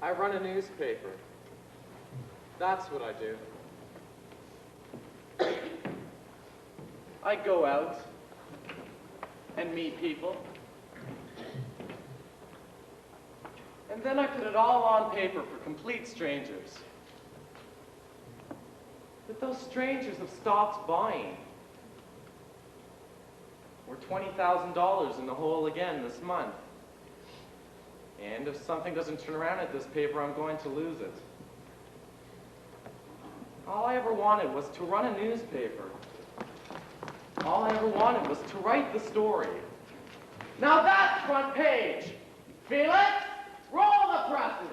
I run a newspaper. That's what I do. I go out and meet people. And then I put it all on paper for complete strangers. But those strangers have stopped buying. We're $20,000 in the hole again this month. And if something doesn't turn around at this paper, I'm going to lose it. All I ever wanted was to run a newspaper. All I ever wanted was to write the story. Now that's front page. Felix, roll the presses.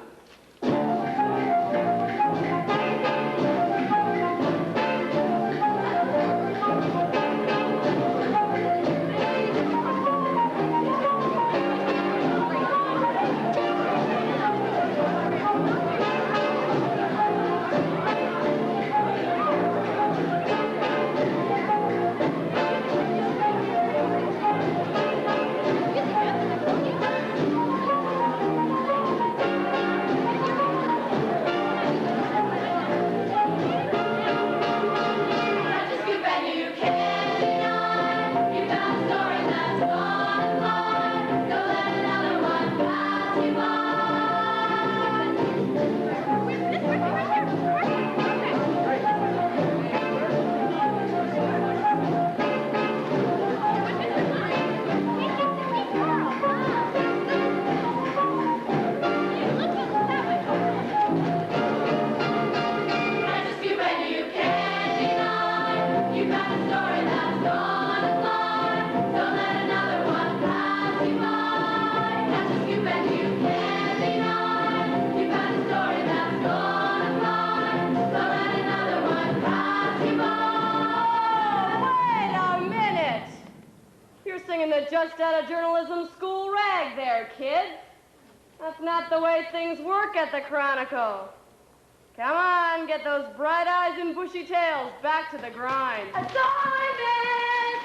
Just out of journalism school rag there, kid. That's not the way things work at the Chronicle. Come on, get those bright eyes and bushy tails back to the grind. Assignments!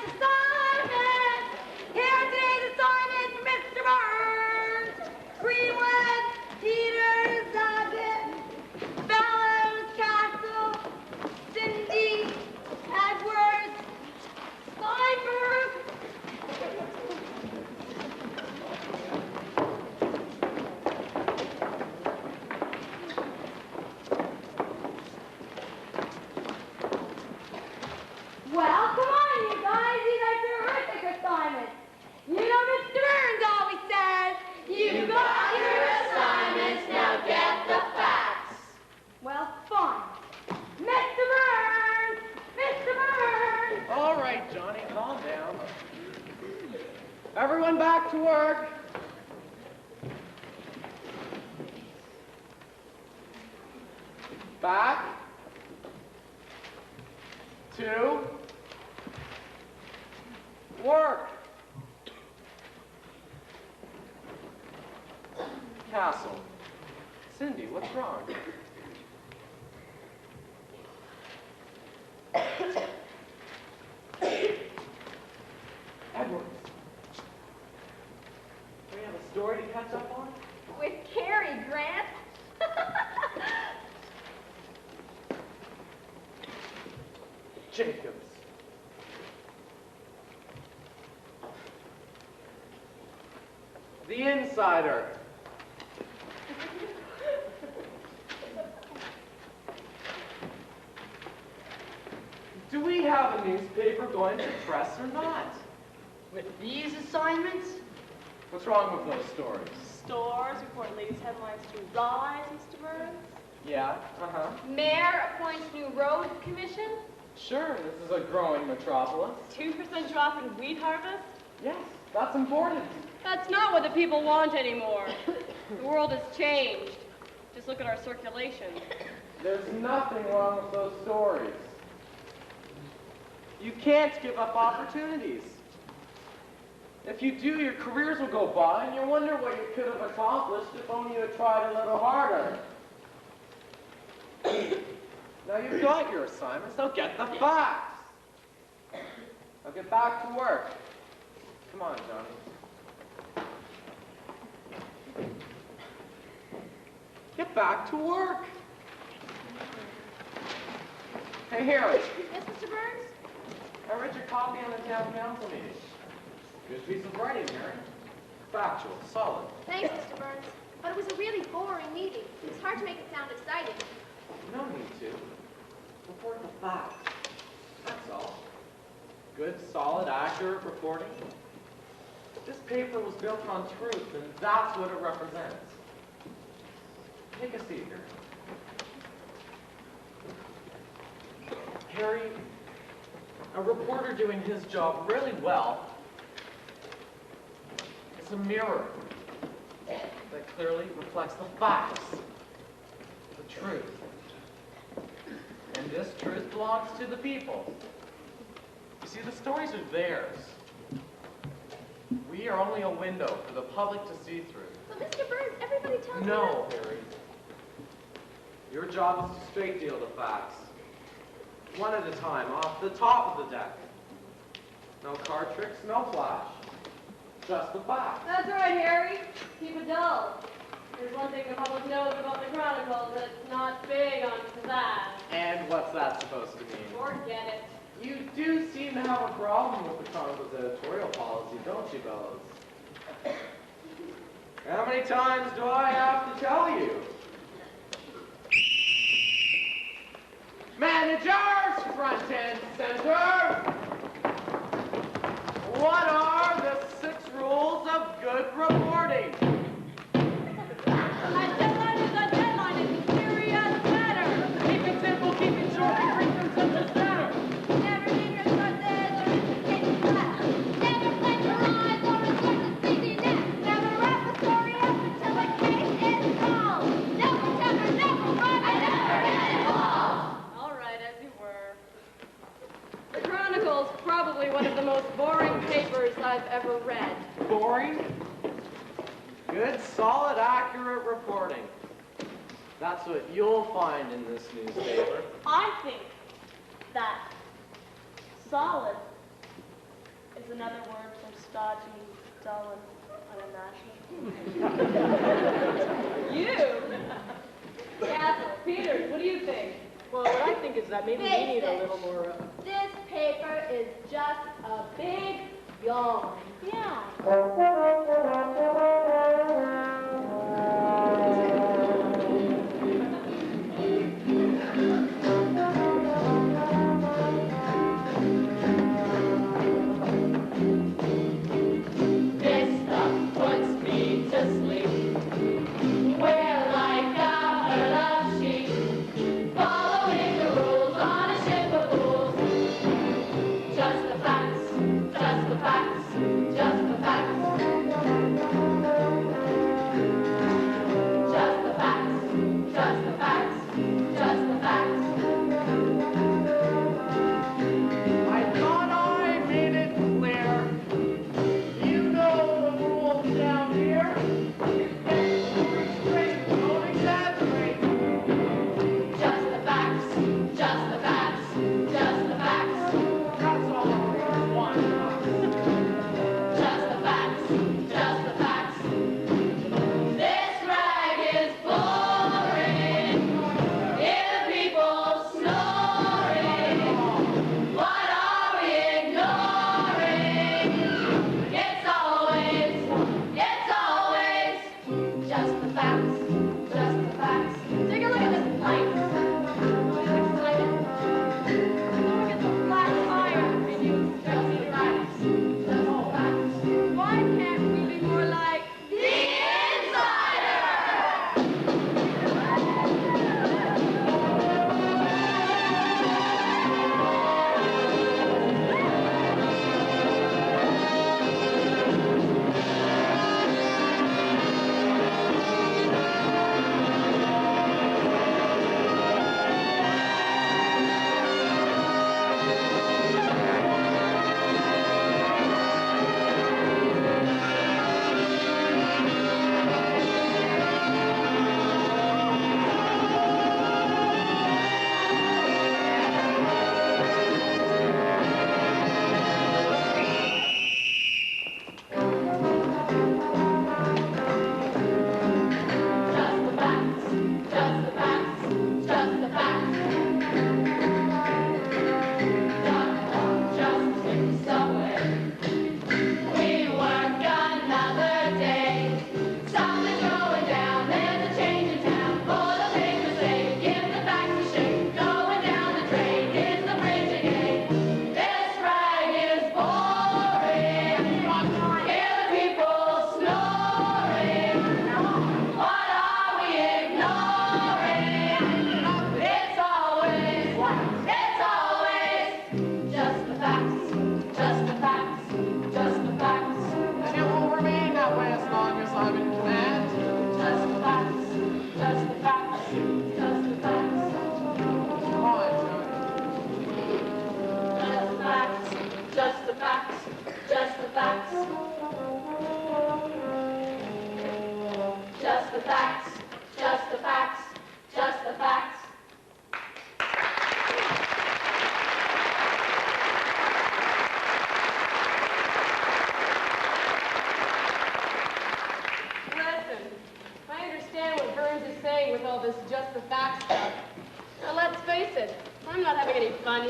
Assignments! Here are today's assignments for Mr. Burns. Greenwood, Peters, Abbott, Bellows, Castle, Cindy, Edwards, Steinberg. Well, come on, you guys. These are terrific assignments. You know Mr. Burns always says, "You got your assignments, now get the facts." Well, fine. Mr. Burns! Mr. Burns! All right, Johnny, calm down. Everyone back to work. Back. 2. Work. Castle. Cindy, what's wrong? Edwards. Do we have a story to catch up on? With Cary Grant? Jacobs. The Insider. Do we have a newspaper going to press or not? With these assignments? What's wrong with those stories? Stores report latest headlines to rise, Mr. Burns. Yeah, Mayor appoints new road commission? Sure, this is a growing metropolis. 2% drop in wheat harvest. Yes, that's important. That's not what the people want anymore. The world has changed. Just look at our circulation. There's nothing wrong with those stories. You can't give up opportunities. If you do, your careers will go by, and you'll wonder what you could have accomplished if only you had tried a little harder. Now you've got your assignments, now get the facts. Now get back to work. Come on, Johnny. Get back to work. Hey, Harry. Yes, Mr. Burns? I read your copy on the town council meeting. Good piece of writing, Harry. Factual, solid. Thanks, Mr. Burns. But it was a really boring meeting. It's hard to make it sound exciting. No need to. Report the facts. That's all. Good, solid, accurate reporting. This paper was built on truth, and that's what it represents. Take a seat here. Harry, a reporter doing his job really well is a mirror that clearly reflects the facts, the truth. And this truth belongs to the people. You see, the stories are theirs. We are only a window for the public to see through. But Mr. Burns, everybody tells me No, Harry. Your job is to straight deal the facts. One at a time, off the top of the deck. No card tricks, no flash. Just the facts. That's right, Harry. Keep it dull. There's one thing the public knows about the Chronicles, that it's not big on pizzazz. And what's that supposed to mean? Forget it. You do seem to have a problem with the Chronicles editorial policy, don't you, fellows? How many times do I have to tell you? Managers, front and center! What are the 6 rules of good reporting? A deadline is a deadline, it's serious matter. Keep it simple, keep it short, and bring them to the center. Never leave your sources or education class. Never plagiarize or resort to sneaky net. Never wrap a story up until a case is solved. Never run, and never get involved. All right, as you were. The Chronicle's probably one of the most boring papers I've ever read. Boring? Good, solid, accurate reporting. That's what you'll find in this newspaper. I think that solid is another word for stodgy, dull, and unimaginable. You? Castle, Peters, what do you think? Well, what I think is that maybe we need a little more... this paper is just a big yawn. Yeah. This stuff puts me to sleep. We're like a herd of sheep, following the rules on a ship of fools. Just the facts, just the facts, just the facts.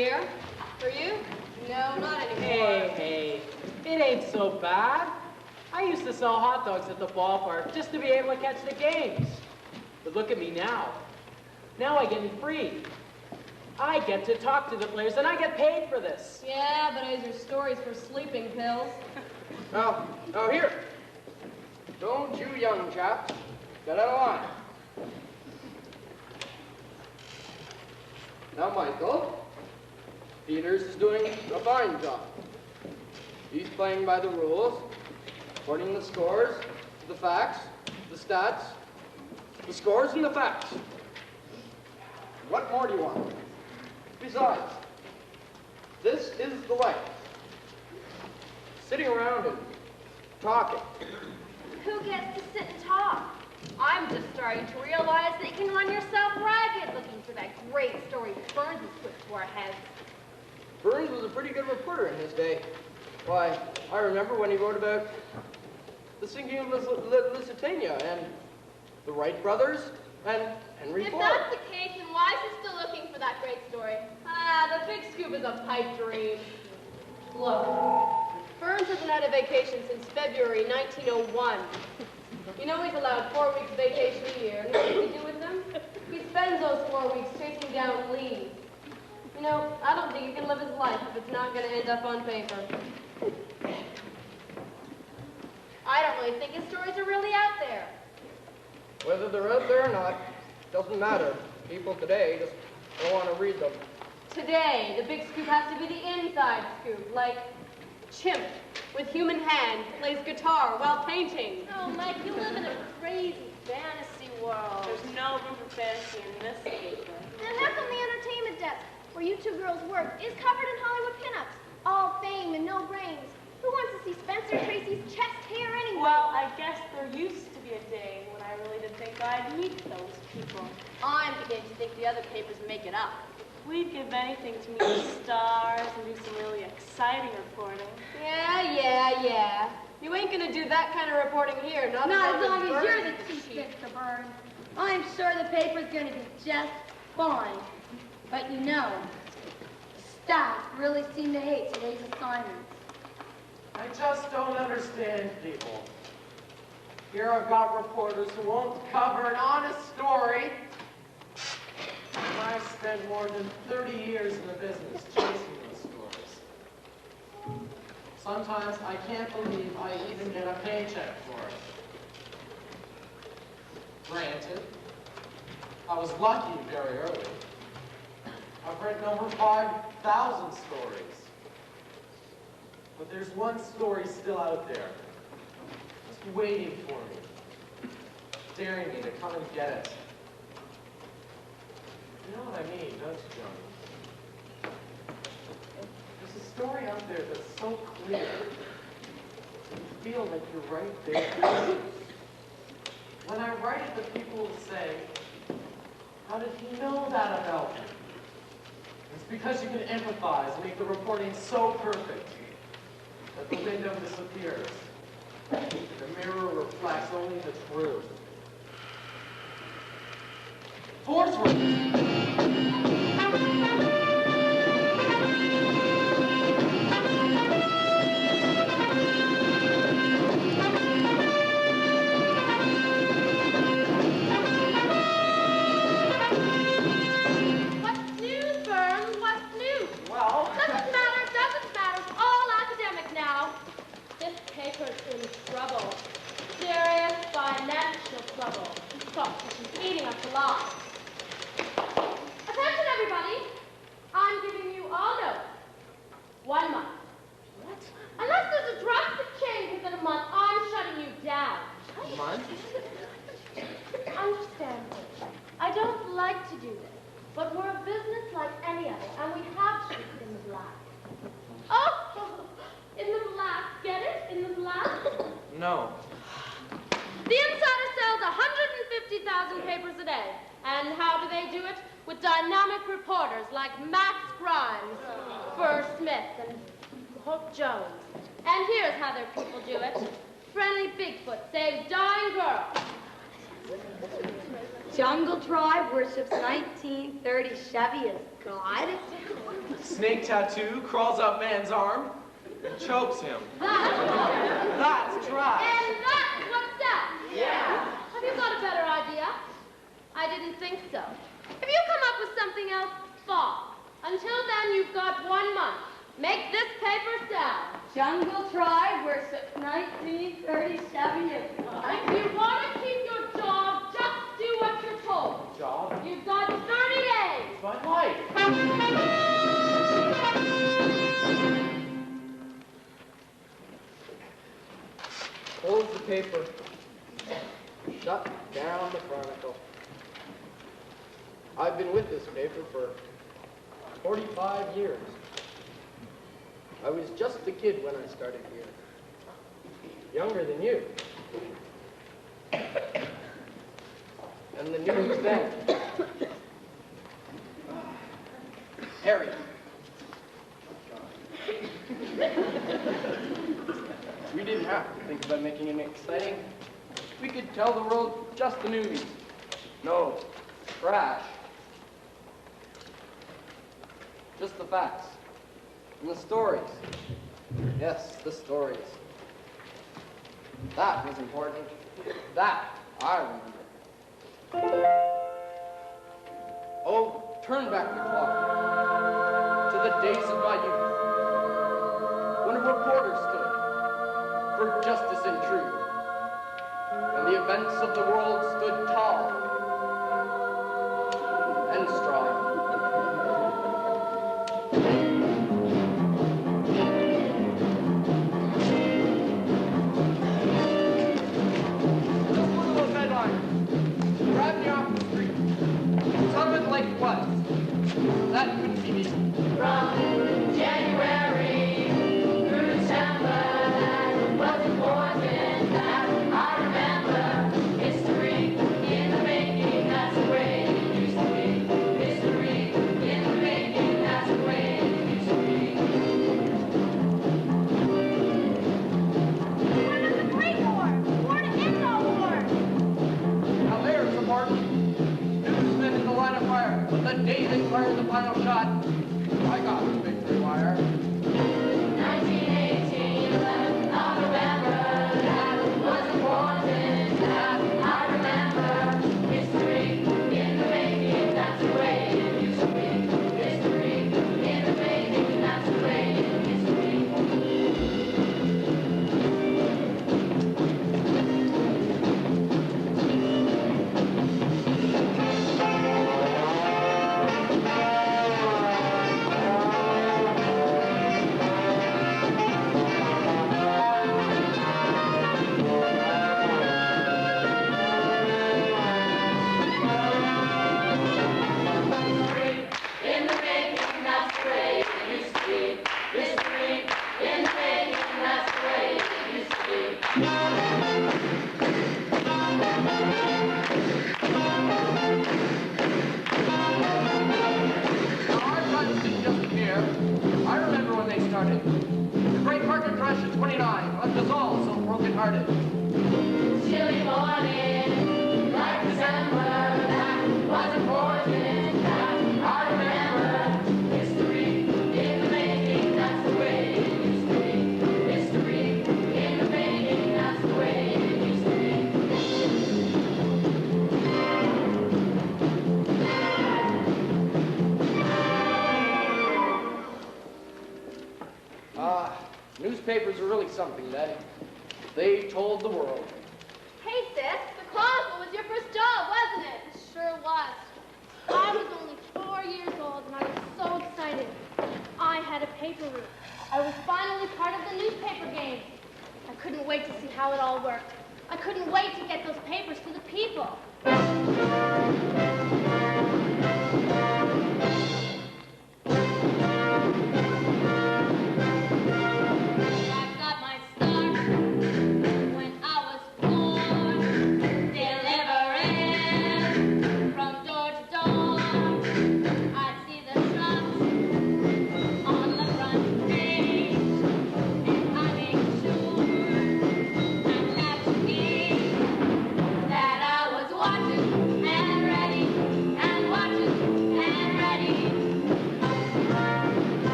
year. For you? No, not anymore. Hey, it ain't so bad. I used to sell hot dogs at the ballpark just to be able to catch the games. But look at me now. Now I get it free. I get to talk to the players, and I get paid for this. Yeah, but those are stories for sleeping pills. Now here. Don't you young chaps get out of line. Now, Michael, Peters is doing a fine job. He's playing by the rules, according to the scores, the facts, the stats, the scores and the facts. What more do you want? Besides, this is the way. Sitting around and talking. Who gets to sit and talk? I'm just starting to realize that you can run yourself ragged looking for that great story Burns has put to our heads. Burns was a pretty good reporter in his day. Why, I remember when he wrote about the sinking of Lusitania and the Wright brothers and Henry If Ford. that's the case, then why is he still looking for that great story? The big scoop is a pipe dream. Look, Burns hasn't had a vacation since February 1901. You know he's allowed 4 weeks vacation a year, and what does he do with them? He spends those 4 weeks chasing down leads. You know, I don't think he can live his life if it's not going to end up on paper. I don't really think his stories are really out there. Whether they're out there or not, doesn't matter. People today just don't want to read them. Today, the big scoop has to be the inside scoop, like Chimp with human hand plays guitar while painting. Oh, Mike, you live in a crazy fantasy world. There's no room for fantasy in this paper. And how come the entertainment desk, where you two girls work, is covered in Hollywood pinups? All fame and no brains. Who wants to see Spencer Tracy's chest hair anyway? Well, I guess there used to be a day when I really did think I'd meet those people. I'm beginning to think the other papers make it up. We'd give anything to meet the stars and do some really exciting reporting. Yeah. You ain't gonna do that kind of reporting here, not Not as long as Burns you're the is chief, Mr. Burns. I'm sure the paper's going to be just fine. But you know, staff really seem to hate today's assignments. I just don't understand people. Here I've got reporters who won't cover an honest story. And I've spent more than 30 years in the business chasing those stories. Sometimes I can't believe I even get a paycheck for it. Granted, I was lucky very early. I've written over 5,000 stories. But there's one story still out there, just waiting for me, daring me to come and get it. You know what I mean, don't you, Johnny? There's a story out there that's so clear, you feel like you're right there. When I write it, the people will say, how did he know that about me? It's because you can empathize and make the reporting so perfect that the window disappears. The mirror reflects only the truth. Forthwith. What's news, Burns? What's news? Well, Doesn't matter. It's all academic now. This paper's in trouble. Serious financial trouble. Stop eating us alive. Attention, everybody. I'm giving you all notice. 1 month. What? Unless there's a drastic change within a month, I'm shutting you down. month? Understand me. I don't like to do this, but we're a business like any other, and we have to be in the black. Oh, in the black. Get it? In the black? No. The Insider sells 150,000 papers a day. And how do they do it? With dynamic reporters like Max Grimes, Burr Smith, and Hope Jones. And here's how their people do it. Friendly Bigfoot saves dying girl. Jungle Tribe worships 1930 Chevy as God. Snake tattoo crawls up man's arm and chokes him. That's trash. And that's what's that? Yeah. Have you got a better idea? I didn't think so. If you come up with something else, fine. Until then, you've got 1 month. Make this paper sound. Jungle Tribe versus 1937. If you want to keep your job, just do what you're told. Job? You've got 30 days. My life. Close the paper. Shut down the Chronicle. I've been with this paper for 45 years. I was just a kid when I started here. Younger than you. And the news then. Harry. We didn't have to think about making it exciting. We could tell the world just the news. No, trash. Just the facts. And the stories. Yes, the stories. That was important. That I remember. Oh, turn back the clock to the days of my youth, when a reporter stood for justice and truth, and the events of the world stood tall and strong. Just look at those headlines. Grab me off the street. Tell it like it was. That couldn't be me. From January through December, that was important that I remember. History in the making, that's the way it used to be. History in the making, that's the way it used to be. What about the Great War? War to end all wars. Now there's the part. Newsmen in the line of fire, but the day they fired the final shot, I got the victory wire. 1918, 11th of November, that was important that I remember. History in the making, that's the way it used to be. History in the making, that's the way it used to be. In the making, that's the way it used to be. History in the making, that's the way it used to be. Now our times didn't just appear. I remember when they started. The great market crash of 29 left us all so broken-hearted. Chilly morning, like December, that was important that I remember. History in the making, that's the way it used to be. History in the making, that's the way it used to be. Newspapers are really something, Daddy. They told the world. Hey, sis, the Chronicle was your first job, wasn't it? It sure was. I was only 4 years old, and I was so excited. I had a paper route. I was finally part of the newspaper game. I couldn't wait to see how it all worked. I couldn't wait to get those papers to the people. I got my start when I was born, delivering from door to door. I'd see the shots on the front page, and I made sure and had to be that I was watching and ready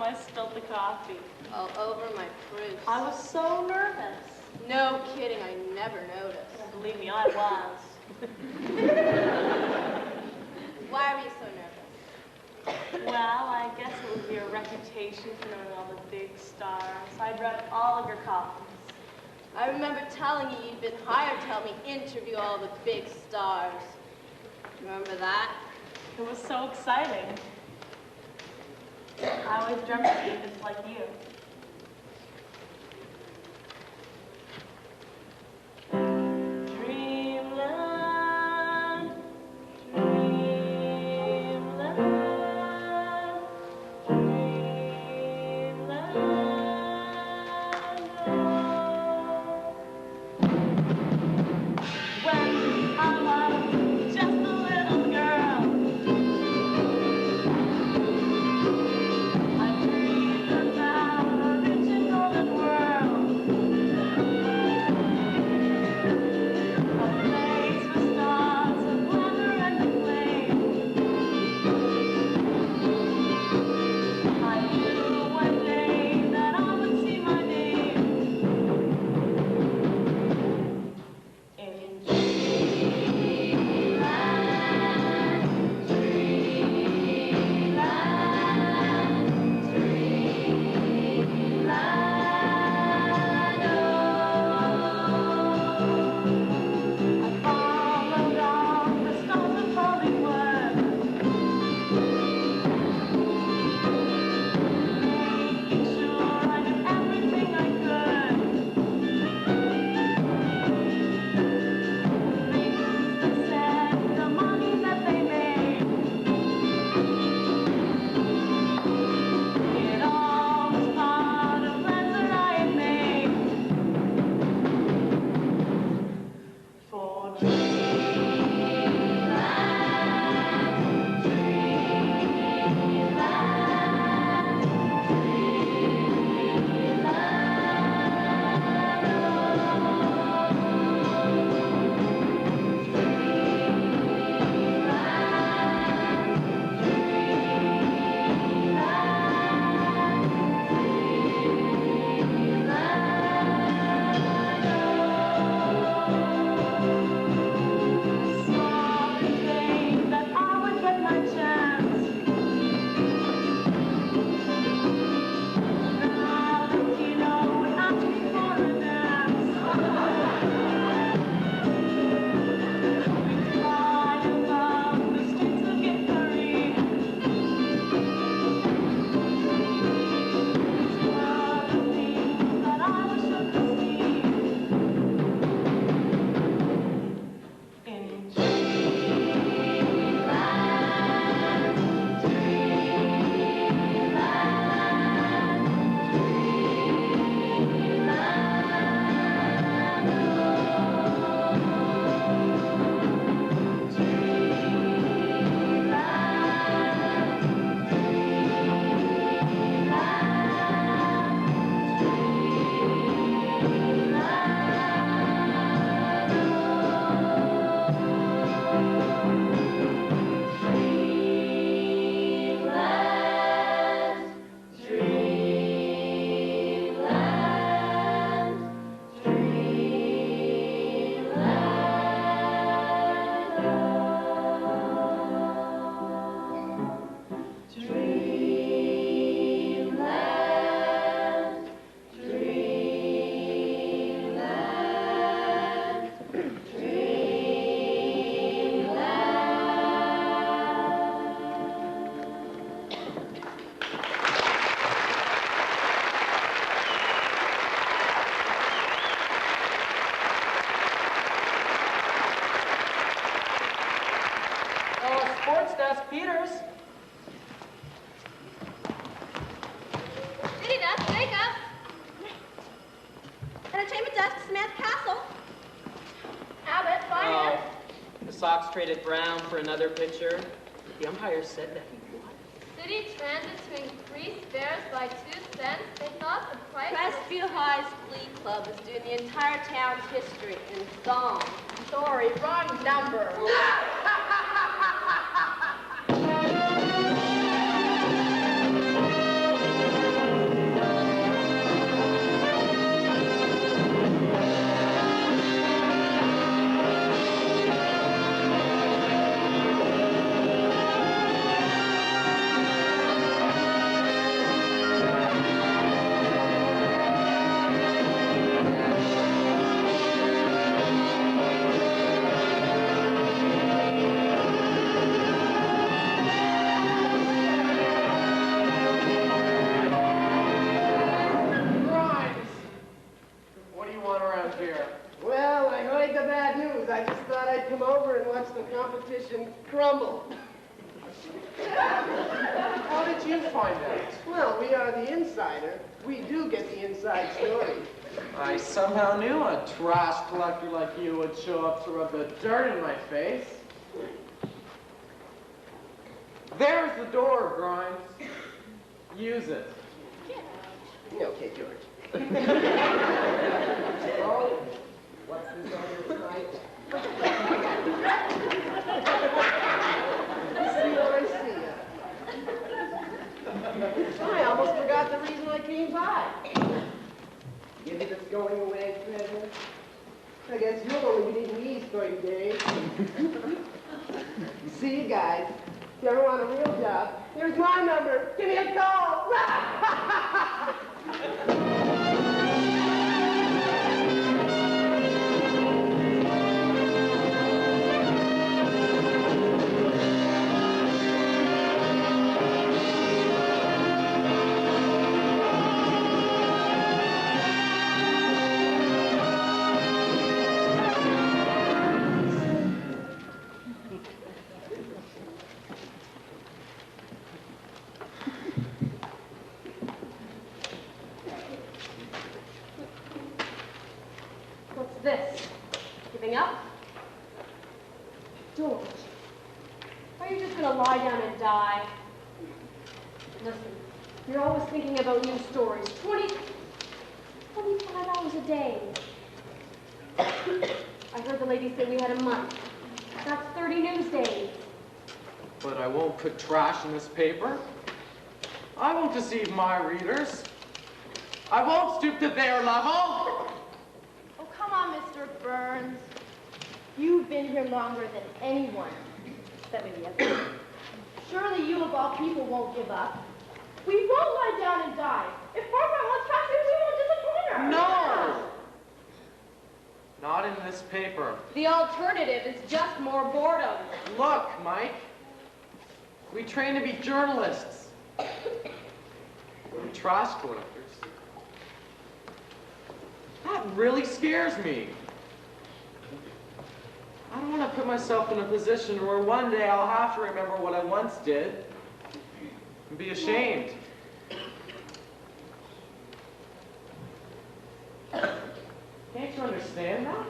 time I spilled the coffee. All over my proofs. I was so nervous. No kidding, I never noticed. Believe me, I was. Why were you so nervous? Well, I guess it would be a reputation for knowing all the big stars. I'd read all of your copies. I remember telling you you'd been hired to help me interview all the big stars. Remember that? It was so exciting. I always dreamt of being just like you. Dreamland, dreamland, dreamland, oh. When I was just a little girl, I dreamed about a rich and golden world, a place with stars of glamour and acclaim. I knew one day that I would see my name in dreamland, I followed all the stars of Hollywood, making sure I did everything I could. Things they said, the money that they made, it all was part of plans that I had made for someday that I would get my chance. Now the kilo would ask me for a dance. We'd fly above the streets of Hickory. These were the things that I was sure to see in Sports desk, Peters. City desk, Jacob. Entertainment desk, Samantha Castle. Abbott, finance. The Sox traded Brown for another pitcher. The umpire said that he won. City Transit to increase fares by 2 cents. They thought the price Crestview High's Glee Club is doing the entire town's history in song. Sorry, wrong number. mumble. How did you find out? Well, we are the insider. We do get the inside story. I somehow knew a trash collector like you would show up to rub the dirt in my face. There's the door, Grimes. Use it. Okay, George. Oh, what's this on your side? I see. I almost forgot the reason I came by. Give me this going away present. I guess you'll only be needing these 30 days. See you guys. If you ever want a real job, here's my number. Give me a call. What's this? Giving up? George, are you just gonna lie down and die? Listen, you're always thinking about new stories. 25 hours a day. I heard the lady say we had a month. That's 30 news days. But I won't put trash in this paper. I won't deceive my readers. I won't stoop to their level. Oh, come on, Mr. Burns. You've been here longer than anyone. 7 years. Surely you of all people won't give up. We won't lie down and die. If Barbara wants trash, we won't disappoint her. No! Not in this paper. The alternative is just more boredom. Look, Mike. We train to be journalists. We're trash collectors. That really scares me. I don't want to put myself in a position where one day I'll have to remember what I once did and be ashamed. Can't you understand that?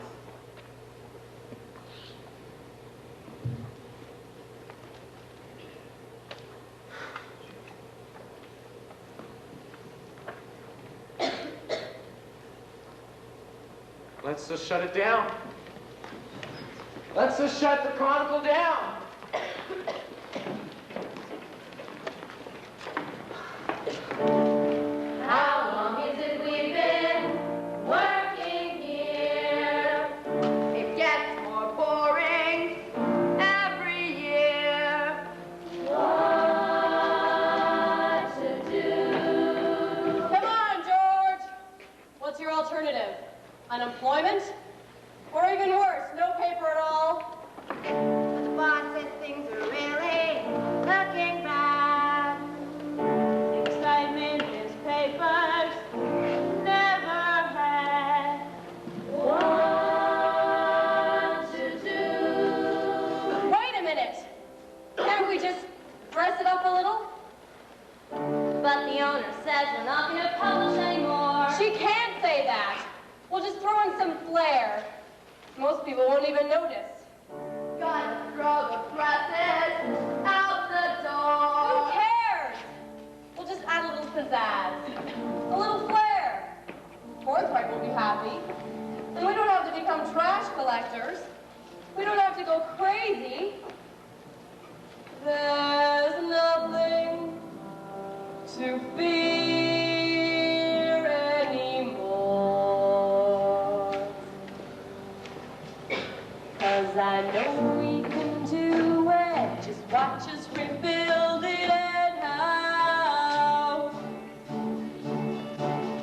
Let's just shut it down. Let's just shut the Chronicle down. How long is it we've been working here? It gets more boring every year. What to do? Come on, George. What's your alternative? Unemployment? Or even worse, no paper at all? But the boss says things are really looking bad. Excitement his papers never had. What to do? Wait a minute. Can't we just dress it up a little? But the owner says we're not going to publish anymore. She can't say that. We'll just throw in some flair. Most people won't even notice. Gonna throw the presses out the door. Who cares? We'll just add a little pizzazz. A little flair. Forthright will be happy. And we don't have to become trash collectors. We don't have to go crazy. There's nothing to fear anymore. 'Cause I know we can do it. Just watch us rebuild it anyhow.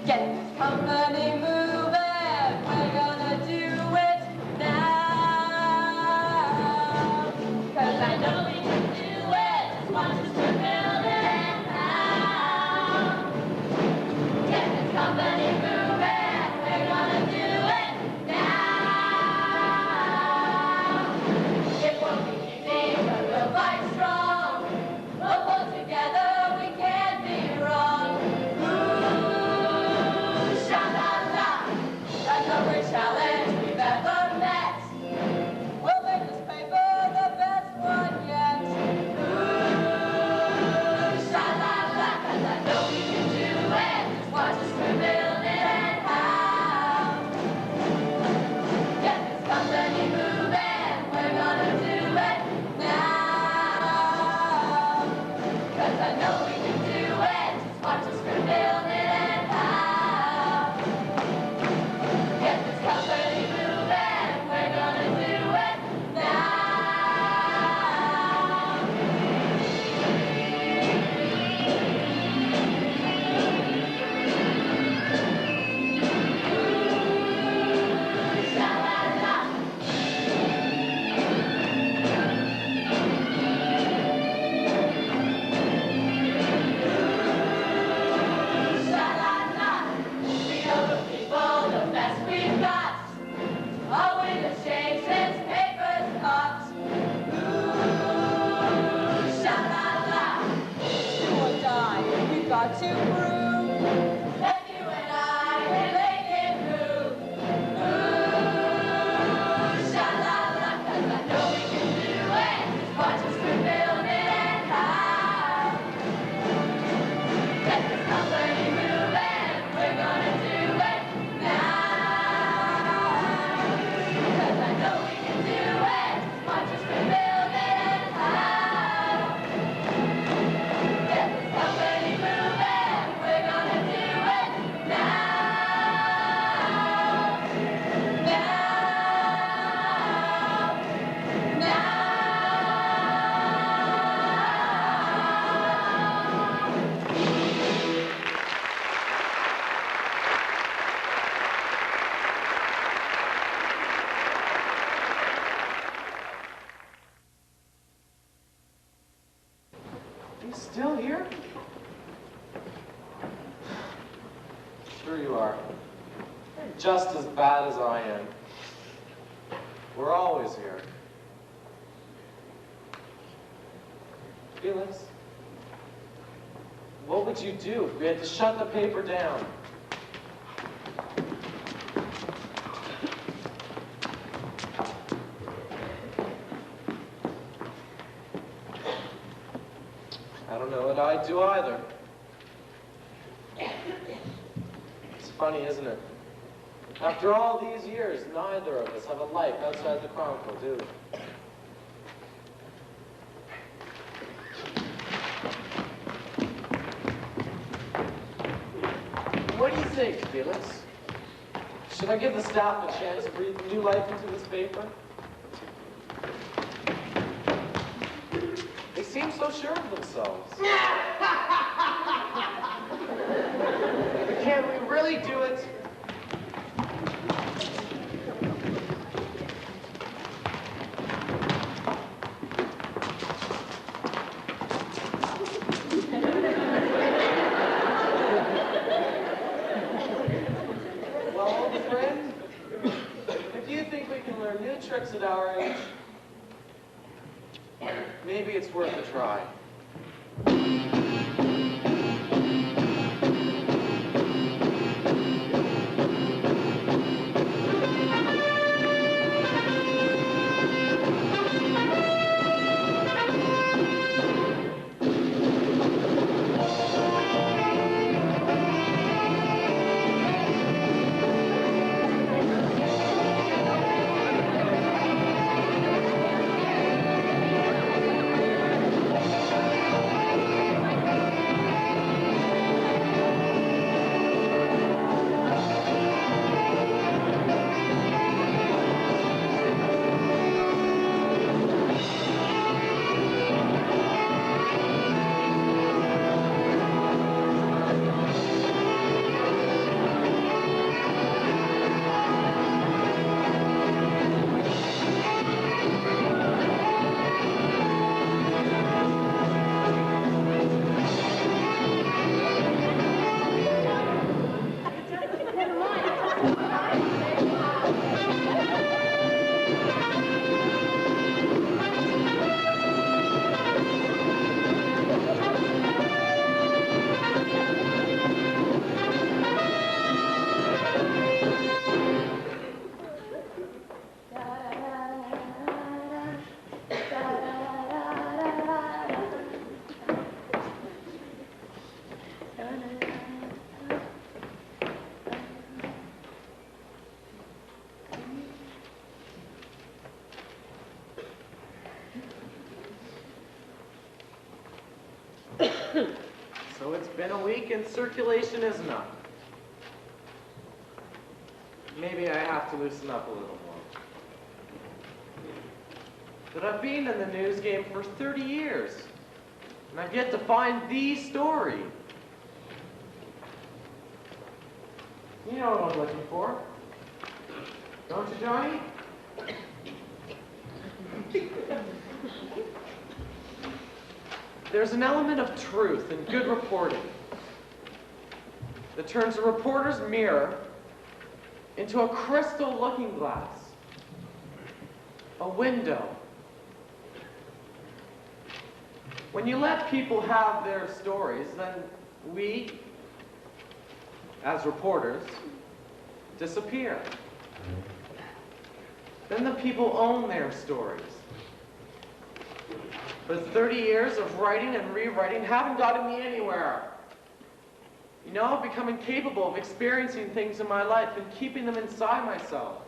Get this company moving. We're gonna do it now. 'Cause I know we can do it. Just watch us rebuild it anyhow. Get this company moving. We're gonna do it now. It won't be easy, but we'll Still here? Sure you are. You're just as bad as I am. We're always here. Felix, what would you do if we had to shut the paper down? I don't know what I'd do either. It's funny, isn't it? After all these years, neither of us have a life outside the Chronicle, do we? What do you think, Felix? Should I give the staff a chance to breathe new life into this paper? They seem so sure of themselves. Can we really do it? Well, old friend, if you think we can learn new tricks at our age, maybe it's worth a try. So it's been a week and circulation is none. Maybe I have to loosen up a little more. But I've been in the news game for 30 years, and I've yet to find the story. You know what I'm looking for. Don't you, Johnny? There's an element of truth in good reporting that turns a reporter's mirror into a crystal looking glass, a window. When you let people have their stories, then we, as reporters, disappear. Then the people own their stories. But 30 years of writing and rewriting haven't gotten me anywhere. You know, I've become incapable of experiencing things in my life and keeping them inside myself.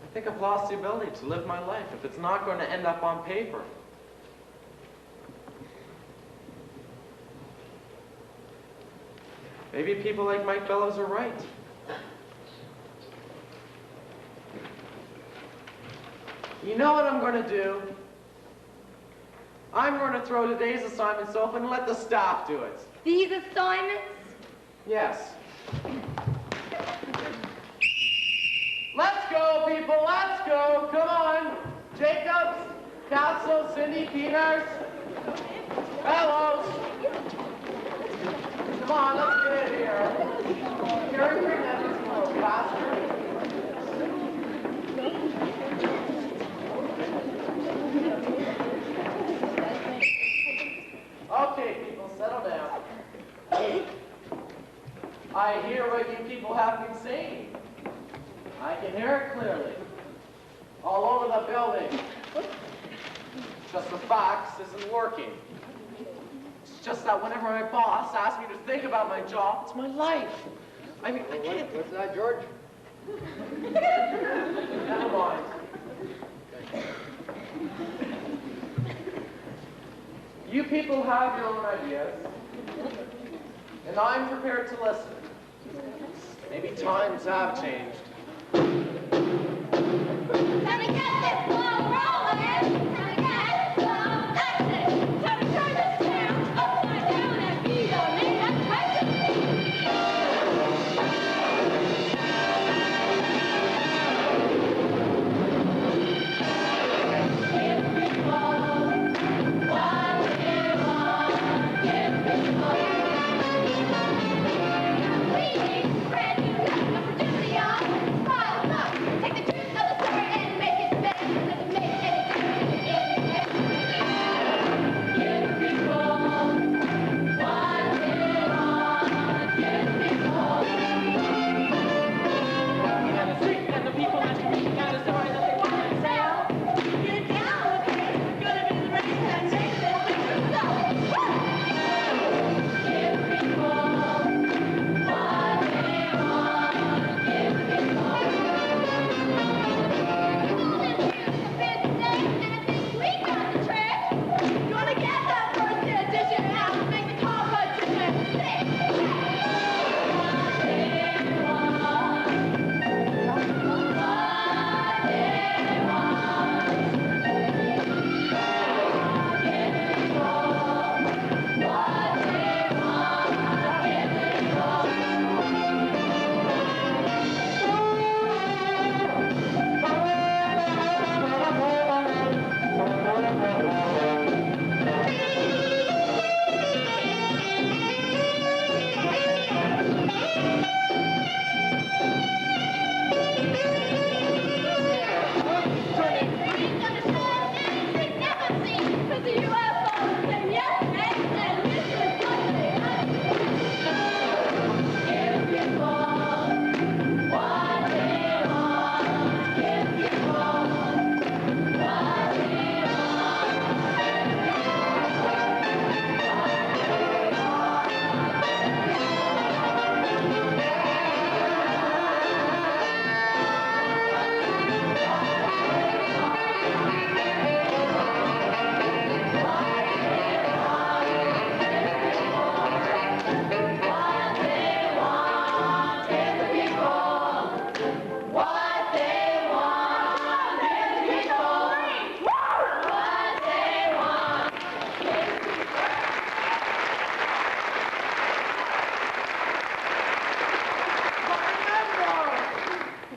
I think I've lost the ability to live my life if it's not going to end up on paper. Maybe people like Mike Bellows are right. You know what I'm going to do? I'm going to throw today's assignments open and let the staff do it. These assignments? Yes. Let's go, people, let's go. Come on. Jacobs, Castle, Cindy, Peters. Bellows. Come on, let's get in here. Gary, bring that in a little faster. Okay, people, settle down. I hear what you people have been saying. I can hear it clearly. All over the building. Just the fax isn't working. It's just that whenever my boss asks me to think about my job, it's my life. I mean, I can't... What's that, George? Never mind. You people have your own ideas, and I'm prepared to listen. Maybe times have changed. Time to get this ball rolling! Time to get this ball acting! Time to turn this town upside down and be the main attraction!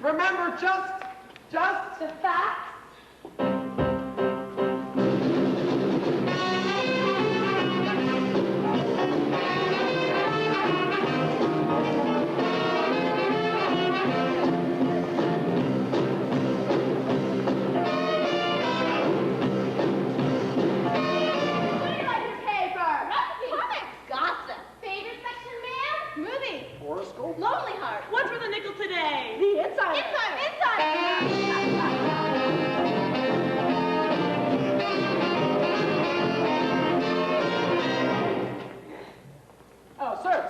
Remember, just The facts? What do you like in the paper? Comics, gossip. Favorite section, ma'am? horoscope? Lonely Heart. What's for the nickel today? The Insider. Oh, sir.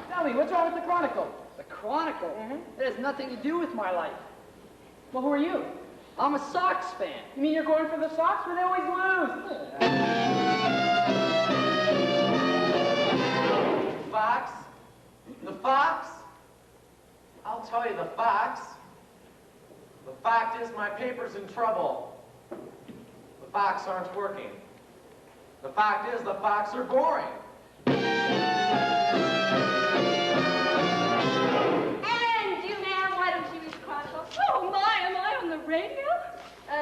Tell me, what's wrong with the Chronicle? The Chronicle? It has nothing to do with my life. Well, who are you? I'm a Sox fan. You mean you're going for the Sox, but they always lose? Fox? The Fox? I'll tell you the facts. The fact is my paper's in trouble. The facts aren't working. The fact is the facts are boring. And you, ma'am, why don't you read the Chronicle? Oh, my, am I on the radio?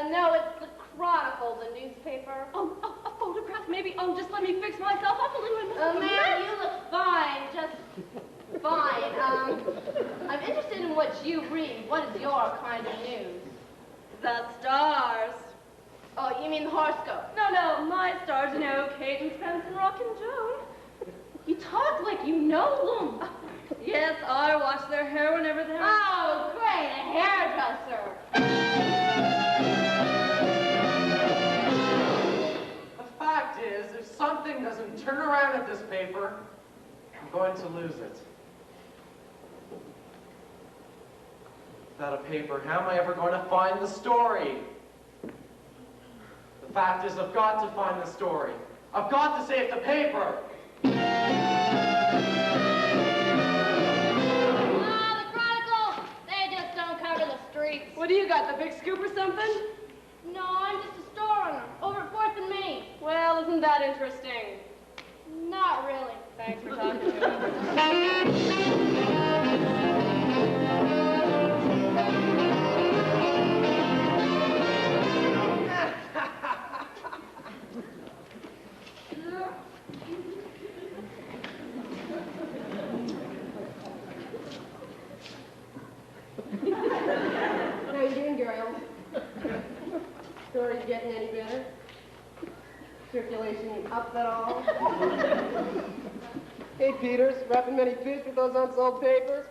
No, it's the Chronicle, the newspaper. A photograph, maybe. Just let me fix myself up a little. Ma'am, you look fine, just fine. I'm interested in what you read. What is your kind of news? The stars. Oh, you mean the horoscope? No, my stars, Kate and Spence and Rock and Joan. You talk like you know them. Yes, I wash their hair whenever they're... Oh, great, a hairdresser. The fact is, if something doesn't turn around at this paper, I'm going to lose it. Without a paper, how am I ever going to find the story? The fact is, I've got to find the story. I've got to save the paper. The Chronicle, they just don't cover the streets. What do you got, the big scoop or something? No, I'm just a store owner, over at 4th and Main. Well, isn't that interesting? Not really. Thanks for talking to me. How you doing, girls? Story's getting any better? Circulation up at all? Hey, Peters, wrapping many fish with those unsold papers?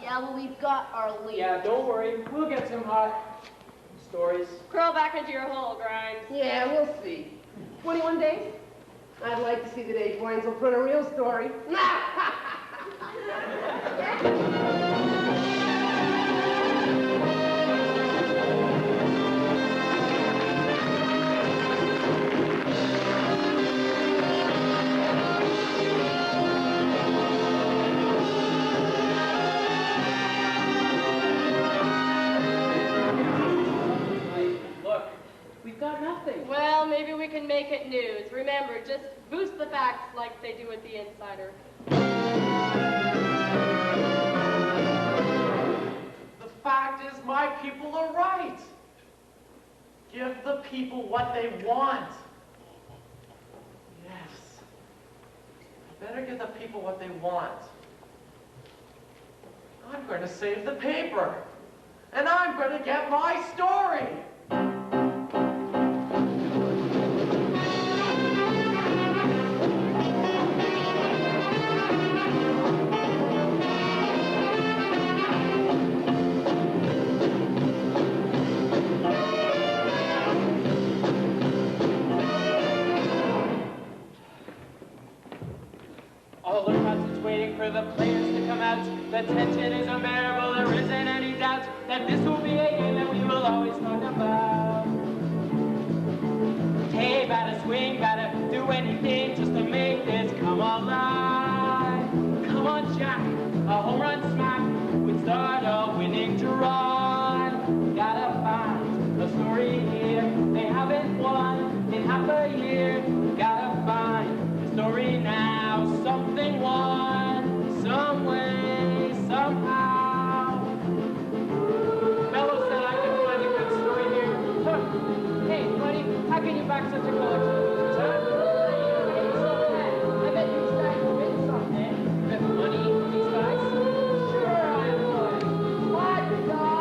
Yeah, well, we've got our lead. Yeah, don't worry. We'll get some hot stories. Crawl back into your hole, Grimes. Yeah, we'll see. 21 days? I'd like to see the day Boynes will print a real story. Look, we've got nothing. Well, maybe we can make it news. Remember, just boost the facts like they do with the Insider. The fact is, my people are right. Give the people what they want. Yes. I better give the people what they want. I'm going to save the paper. And I'm going to get my story. All the press is waiting for the players to come out. The tension is unbearable. There isn't any doubt that this will be a game that we will always talk about. Hey, gotta swing, gotta do anything just to make this come alive. Come on, Jack, a home run smack would start a winning drive. Gotta find a story here. They haven't won in half a year. Gotta find the story now. Something won, some way, somehow. Mello said I could find a good story here. Huh. Hey, buddy, how can you back such a collection of losers, huh? I bet these guys will win someday. Bet money on these guys? Sure I would. What, dog?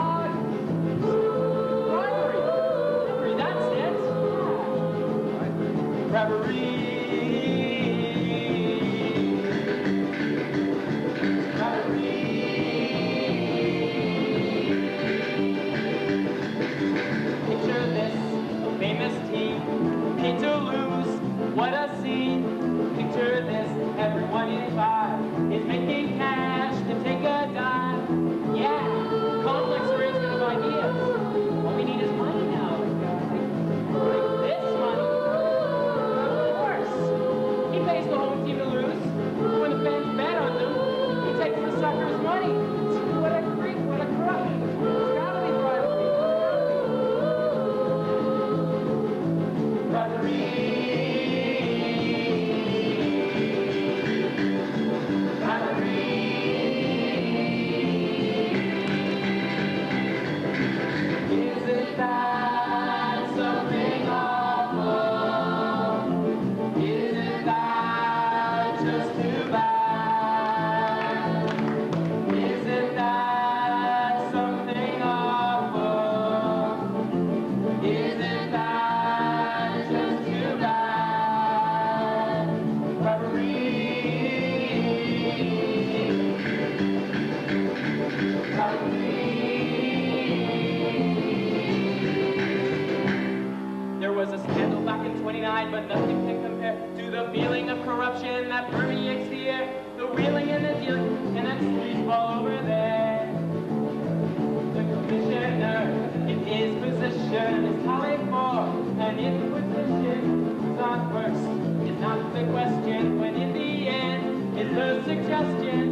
The suggestion.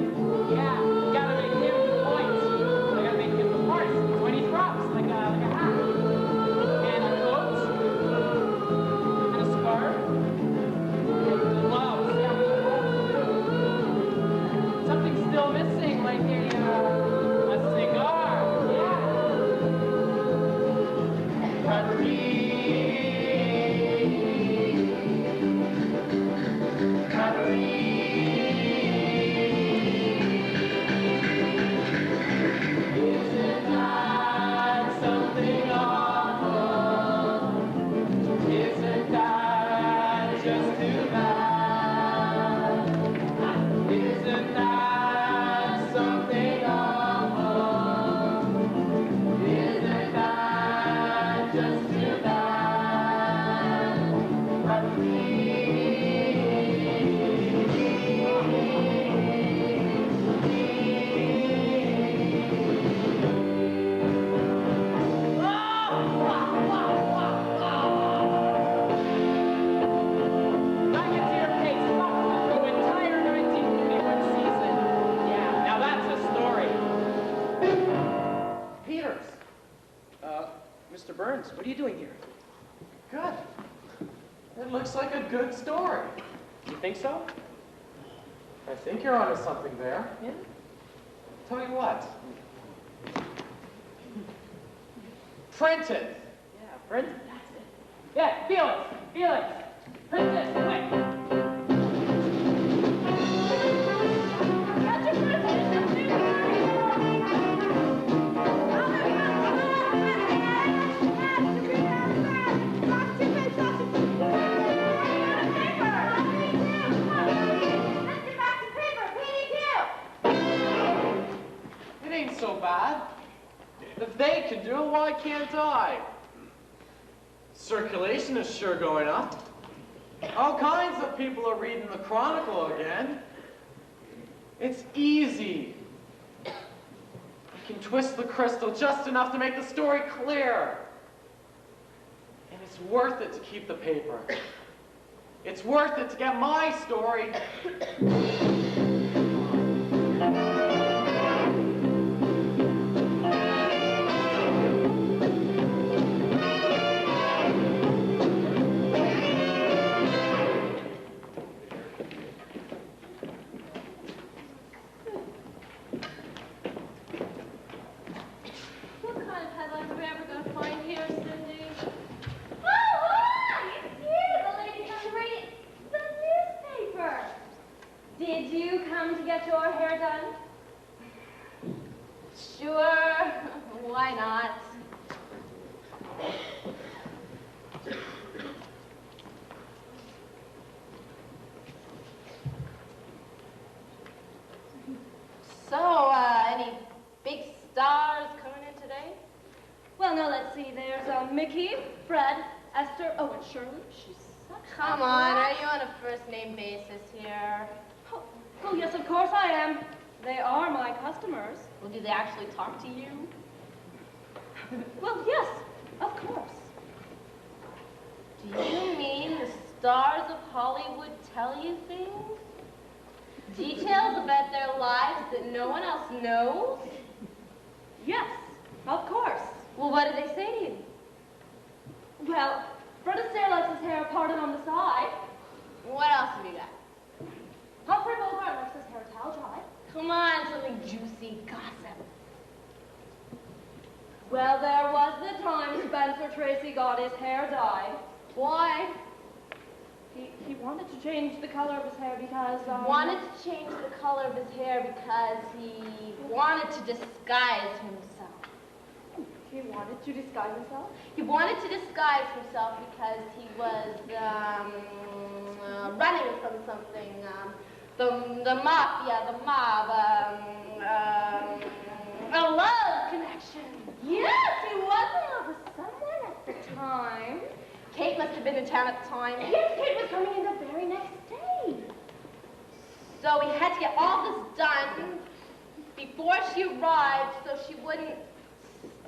Yeah, gotta make him the points. I gotta make him the parts when he drops, like a hat. And a coat. And a scarf. And gloves. Yeah, something's still missing, like a cigar. Yeah. Mr. Burns, what are you doing here? Good. It looks like a good story. You think so? I think you're onto something there. Yeah? Tell you what. Print it. Yeah, print it. That's it. Yeah, Felix. Print it, quick. So bad. If they can do it, why can't I? Circulation is sure going up. All kinds of people are reading the Chronicle again. It's easy. I can twist the crystal just enough to make the story clear. And it's worth it to keep the paper. It's worth it to get my story. Did you come to get your hair done? Sure, why not? So, any big stars coming in today? Well, now let's see. There's Mickey, Fred, Esther, oh, and Shirley. She's such a Come on, are you on a first-name basis here? Oh, yes, of course I am. They are my customers. Well, do they actually talk to you? Well, yes, of course. Do you mean the stars of Hollywood tell you things? Details about their lives that no one else knows? Yes, of course. Well, what do they say to you? Well, Fred Astaire lets his hair parted on the side. What else have you got? Humphrey Bogart lets his hair towel dry. Come on, something juicy, gossip. Well, there was the time Spencer Tracy got his hair dyed. Why? He wanted to change the color of his hair because, Wanted to change the color of his hair because he wanted to disguise himself. He wanted to disguise himself? He wanted to disguise himself because he was, running from something. The mafia, the mob, a love connection. Yes, he was in love with someone at the time. Kate must have been in town at the time. Yes, Kate was coming in the very next day. So he had to get all this done before she arrived so she wouldn't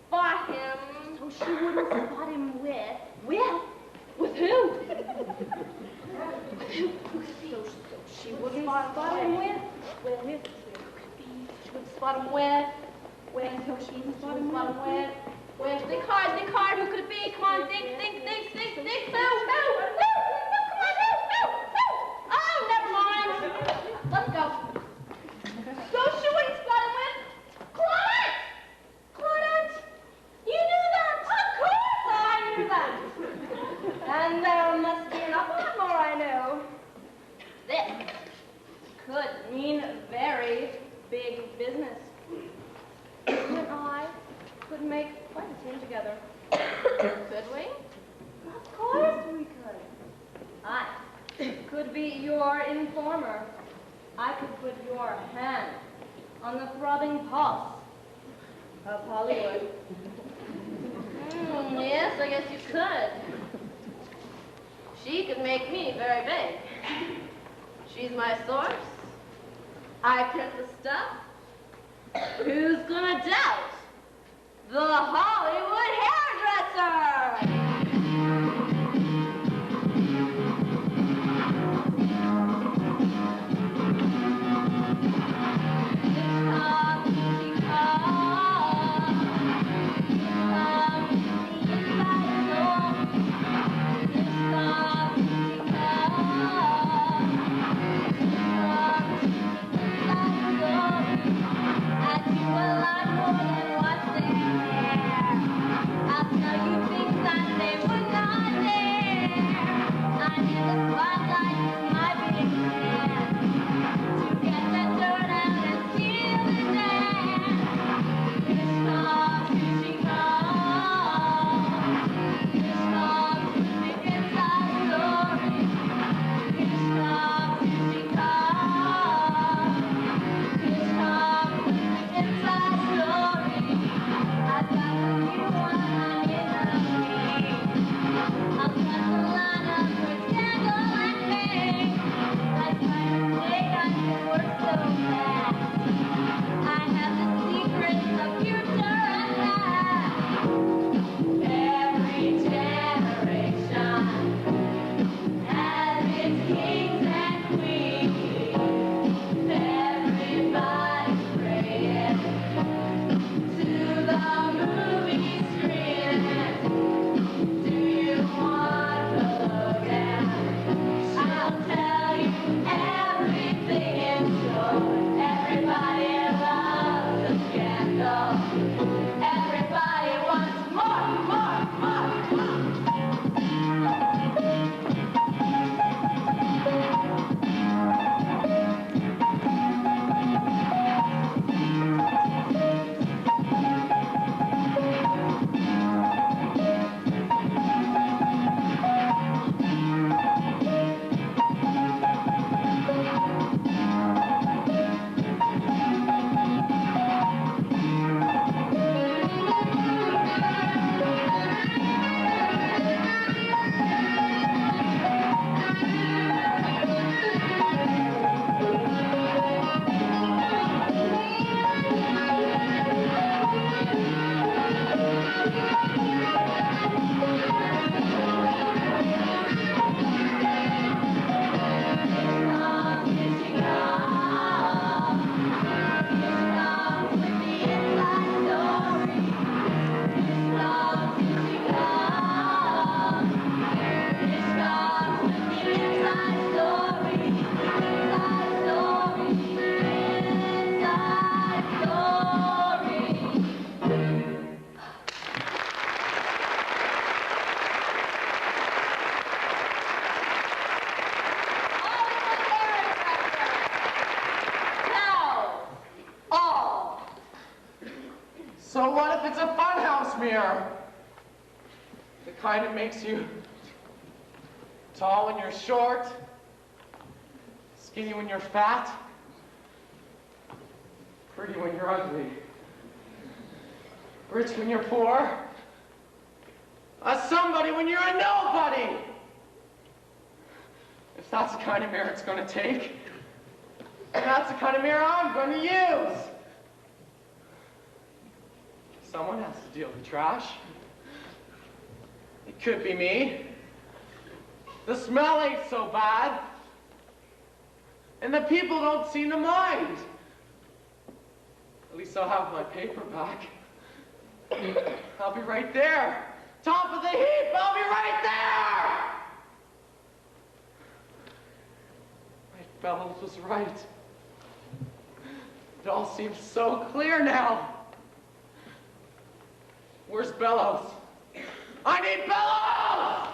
spot him. So she wouldn't spot him with? With who? So she wouldn't spot him with Where is it? Should spot him where? Where's Yoshi? Spot him where? Where's think hard, who could it be? Come on, think, who? Come on, who? Oh, never mind. Let's go. Go shooting, spot him with. Claudette! You knew that! Of course I knew that! And there must be an awful lot more I know. This could mean very big business. You and I could make quite a team together. Could we? Of course we could. I could be your informer. I could put your hand on the throbbing pulse of Hollywood. Yes, I guess you could. She could make me very big. She's my source. I print the stuff. Who's gonna doubt? The Hollywood hairdresser! So what if it's a funhouse mirror? The kind that makes you tall when you're short, skinny when you're fat, pretty when you're ugly, rich when you're poor, a somebody when you're a nobody. If that's the kind of mirror it's going to take, that's the kind of mirror I'm going to use. Someone has to deal with the trash. It could be me. The smell ain't so bad. And the people don't seem to mind. At least I'll have my paper back. I'll be right there. Top of the heap, I'll be right there! Right, Bellows was right. It all seems so clear now. Where's Bellows? I need Bellows!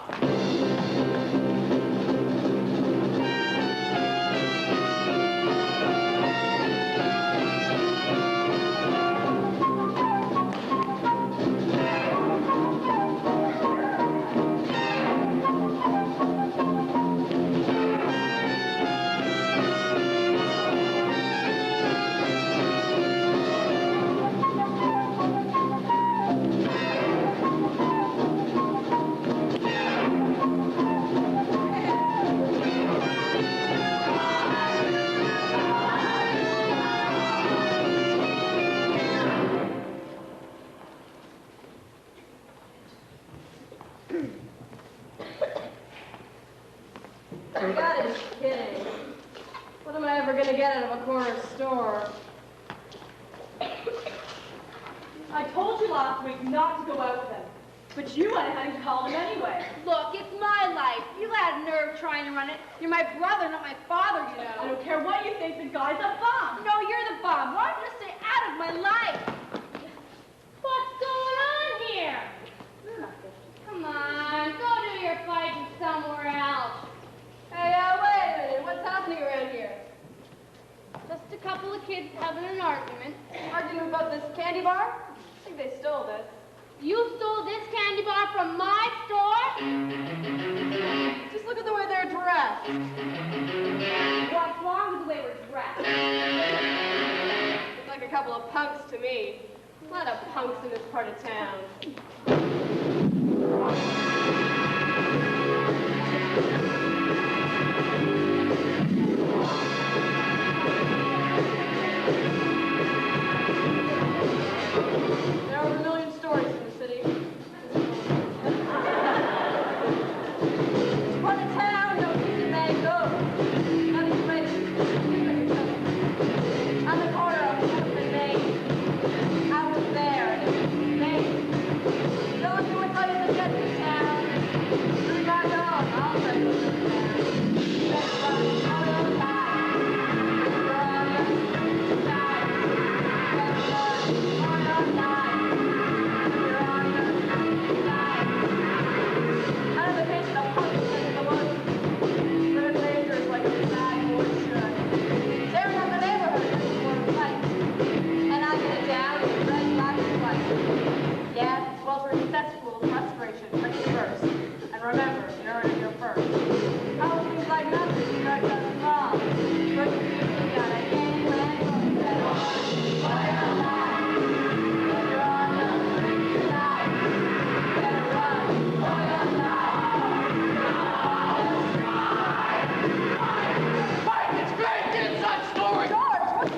God is kidding. What am I ever going to get out of a corner store? I told you last week not to go out with him, but you went ahead and called him anyway. Look, it's my life. You had nerve trying to run it. You're my brother, not my father, you know. I don't care what you think, the guy's a bum. No, you're the bum. Why don't you stay out of my life? What's going on here? Come on, go do your fighting somewhere else. Hey, wait a minute. What's happening around here? Just a couple of kids having an argument. Arguing about this candy bar? I think they stole this. You stole this candy bar from my store? Just look at the way they're dressed. What's wrong with the way we're dressed? Look like a couple of punks to me. A lot of punks in this part of town. There are a million stories in the city. It's part of town, no easy man go. Not easy way to on the corner of 7th and Main. I was there, and it was Main. Don't do it till you get to town. Bring my dog, I'll take you to town. Let's run all your time. We're on your side. Let's run all your time. We're on your side. I know the patient of punks in the woods. But it's dangerous like a bad boy should. Tearing up the neighborhood for a fight. And I get it down in red, black, and white. Yes, sweltering cesspools of respiration, pretty first. And remember, you're in your first. How things like nothing, you got nothing wrong. First you got a game and you said, why not lie? You're on the side. Better run, why not lie? Mike, it's great to get such story! George, what?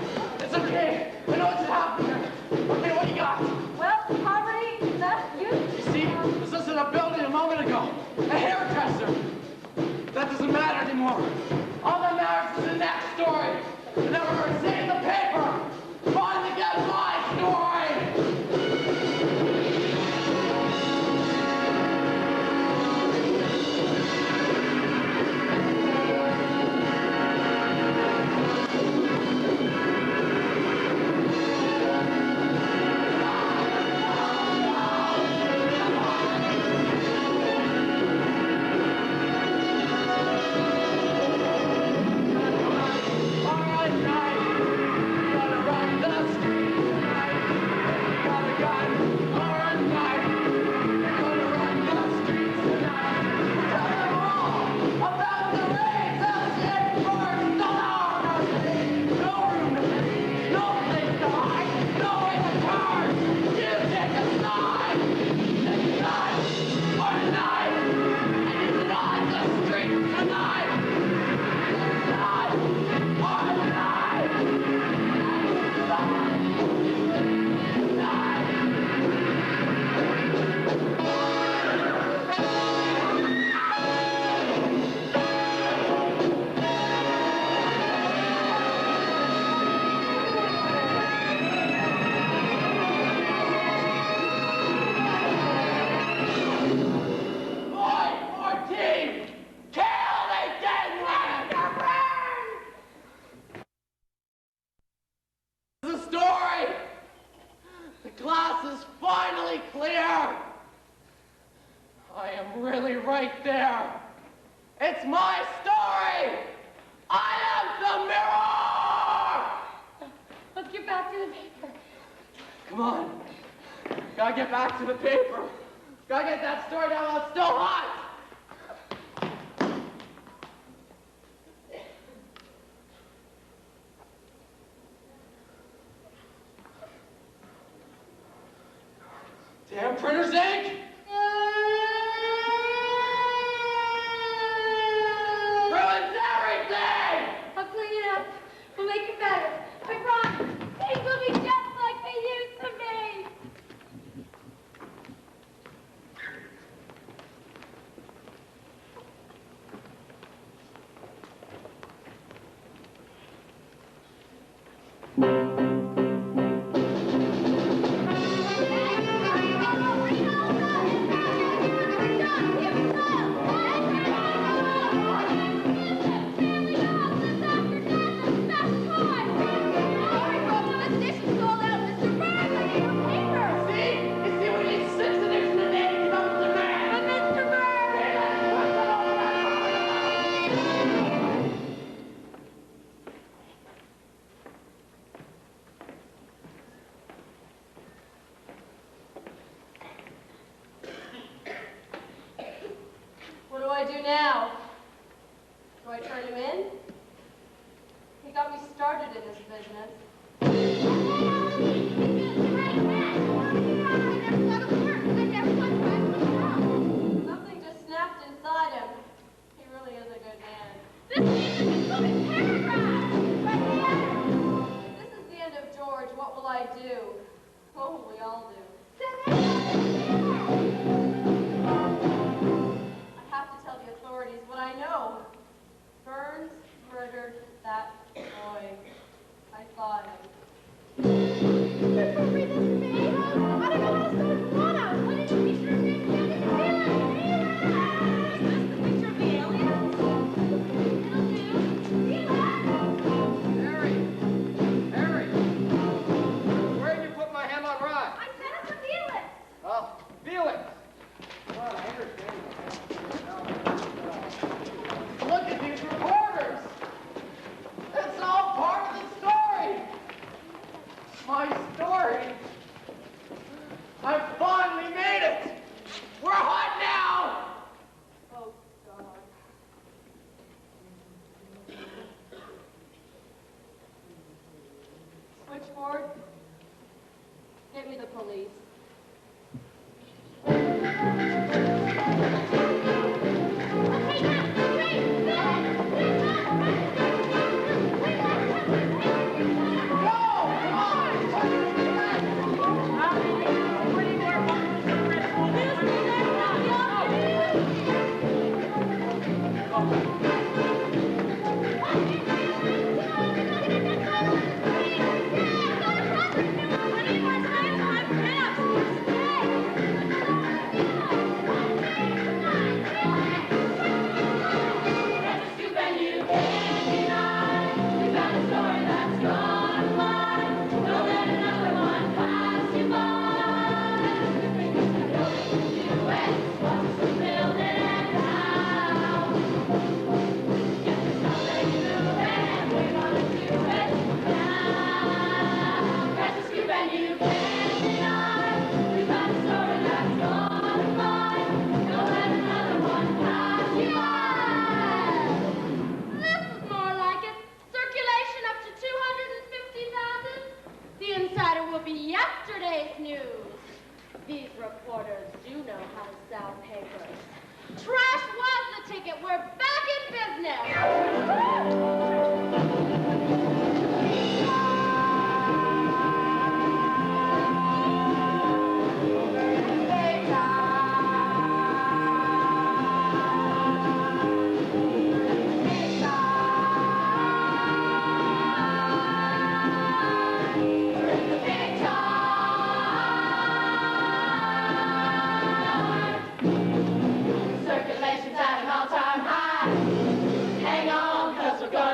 It's okay. I know what's happening. Okay, what do you got? Well, poverty, that you. You see, I was just in a building a moment ago. A hairdresser. That doesn't matter anymore. All that matters is the next story. And then we're going to save the paper. Finally get my story. glass is finally clear. I am really right there. It's my story. I am the mirror. Let's get back to the paper. Come on. Gotta get back to the paper. Gotta get that story down while it's still hot. Damn printer's ink! Ruins everything! I'll clean it up. We'll make it better. I promise. Things will be just like they used to be. What do I do now? Do I turn him in? He got me started in this business. Something just snapped inside him. He really is a good man. This This is the end of George. What will I do? What will we all do? I have to tell the authorities what I know. Burns murdered that boy. I saw him. Harry! Where did you put my hem on rye? Oh, Felix! Well, I understand. Look at these reporters. It's all part of the story. My story. I finally made it. We're hot now. Oh, God. Switchboard, get me the police. These reporters do know how to sell papers. Trash was the ticket. We're back in business. Circulation's at an all-time high. Hang on, 'cause we're going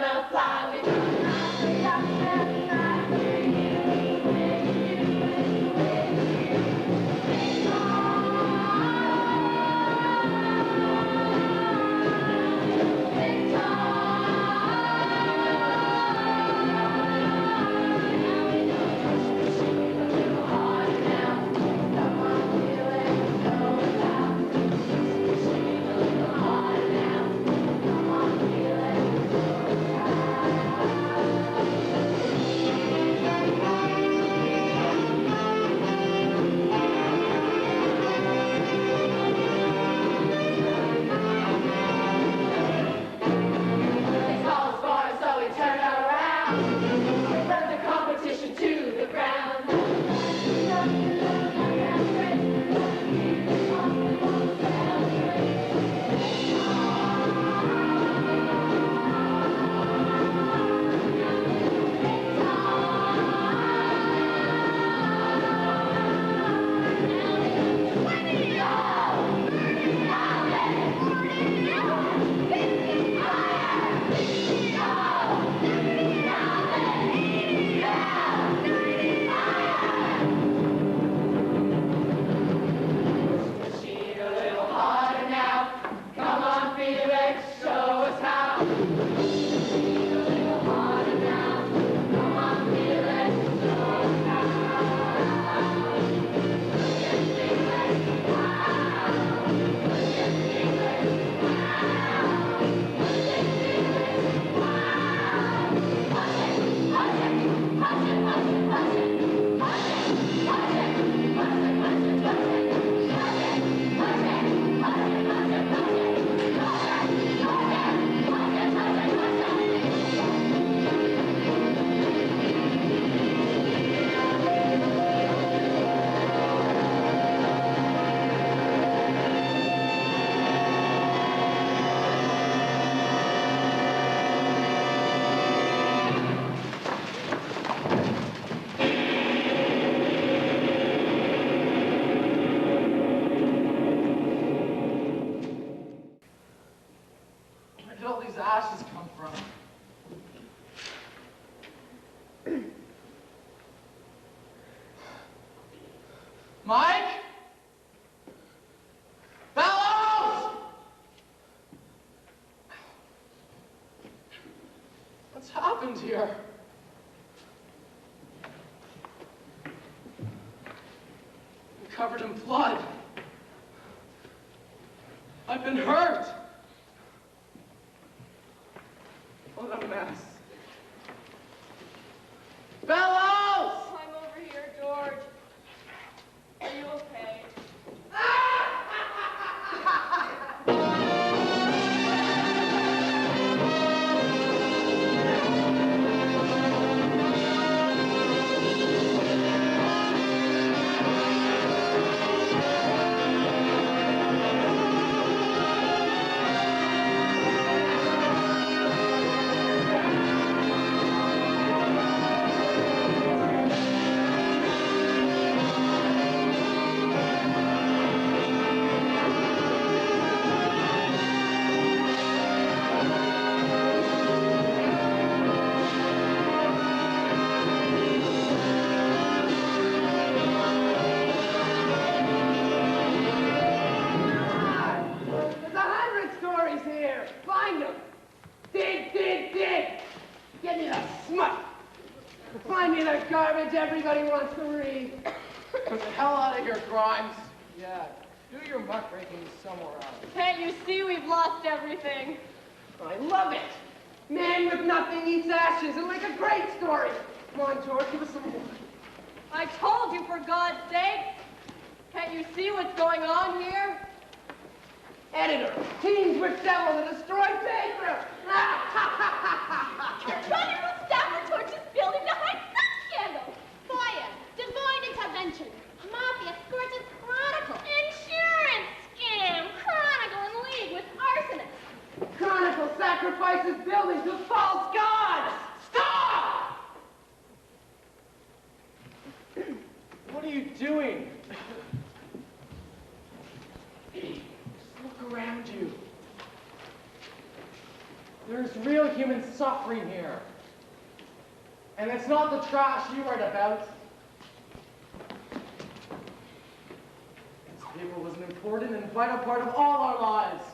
happened here? I'm covered in blood. I've been hurt. What a mess. Bellows! I'm over here, George. Are you okay? There's 100 stories here. Find them. Dig, dig, dig. Get me the smut. Find me the garbage everybody wants to read. Get the hell out of here, Grimes. Yeah, do your muckraking somewhere else. Can't you see we've lost everything? I love it. Man with nothing eats ashes and like a great story. Come on, George, give us some more. I told you, for God's sake. Can't you see what's going on here? Editor, teams with devil to destroy paper. You're trying to put Stafford Torch's building to hide sex scandal. Fire, devoid intervention, mafia scorches chronicle, insurance scam, chronicle in league with arsonists. Chronicle sacrifices buildings to false gods. Stop! What are you doing? Look around you. There's real human suffering here. And it's not the trash you write about. This paper was an important and vital part of all our lives.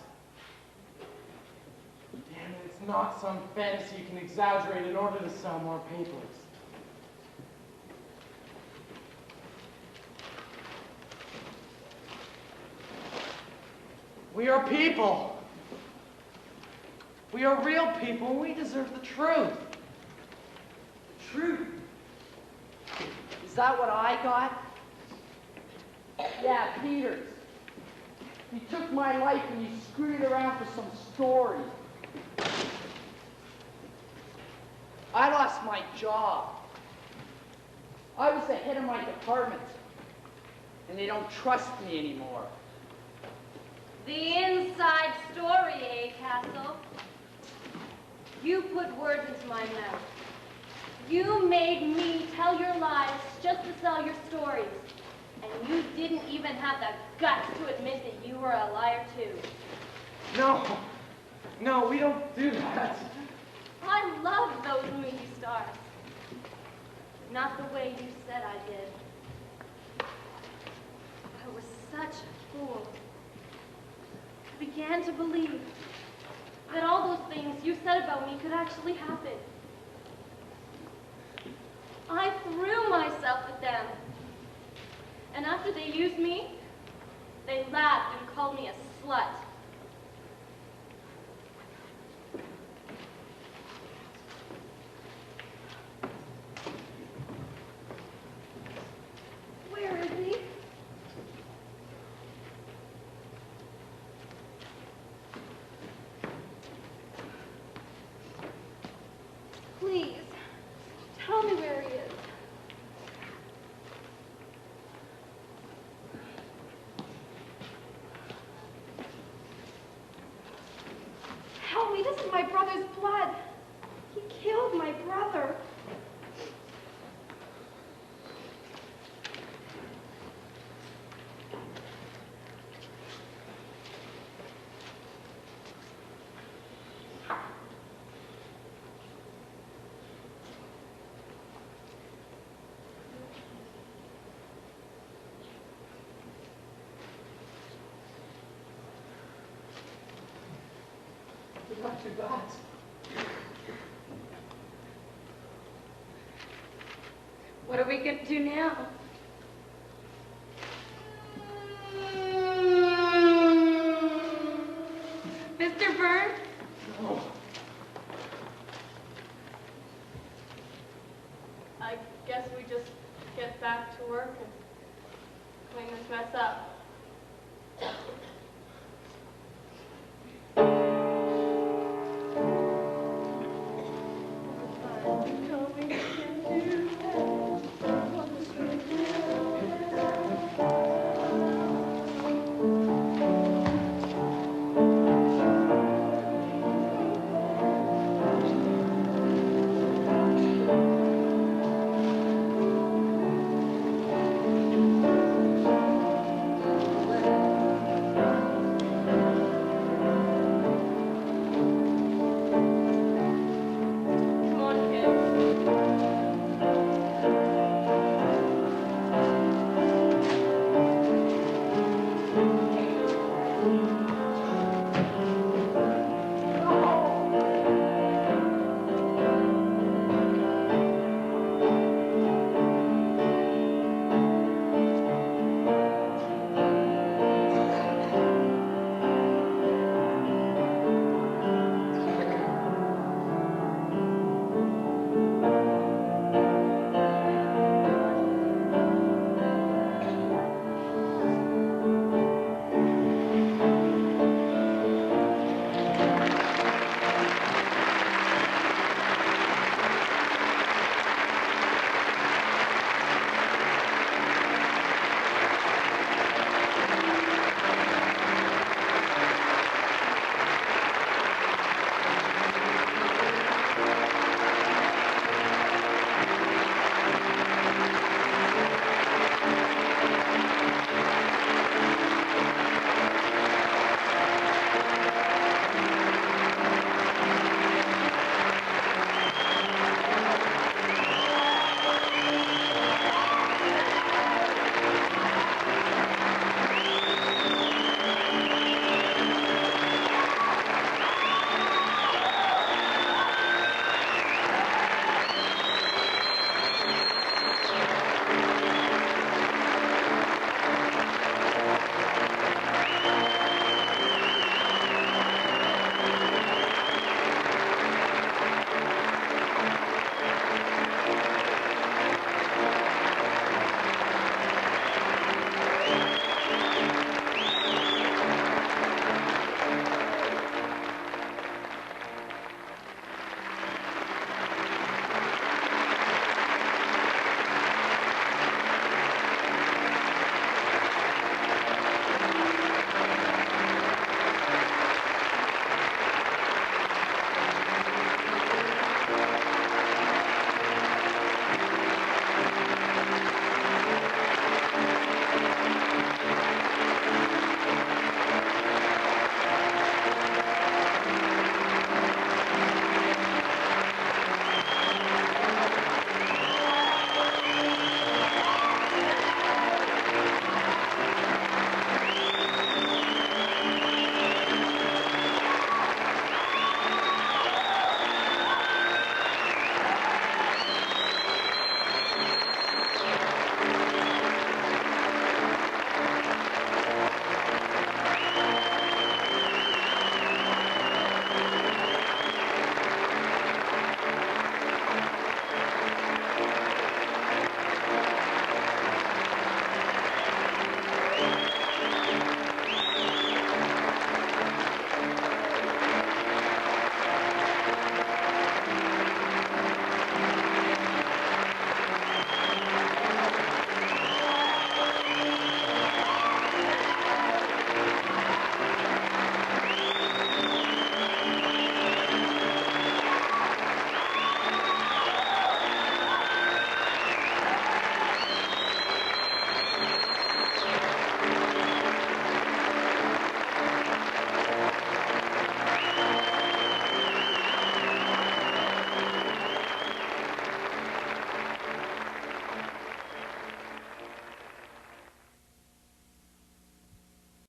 Damn it, it's not some fantasy you can exaggerate in order to sell more papers. We are people. We are real people, and we deserve the truth. The truth. Is that what I got? Yeah, Peters. You took my life and you screwed it around for some story. I lost my job. I was the head of my department, and they don't trust me anymore. The inside story, eh, Castle? You put words into my mouth. You made me tell your lies just to sell your stories. And you didn't even have the guts to admit that you were a liar, too. No, we don't do that. I love those movie stars. Not the way you said I did. I was such a fool. I began to believe that all those things you said about me could actually happen. I threw myself at them. And after they used me, they laughed and called me a slut. Where is he? Please, tell me where he is. Help me, this is my brother's blood. He killed my brother. Not too bad. What are we going to do now? Mr. Byrne? I guess we just get back to work and clean this mess up.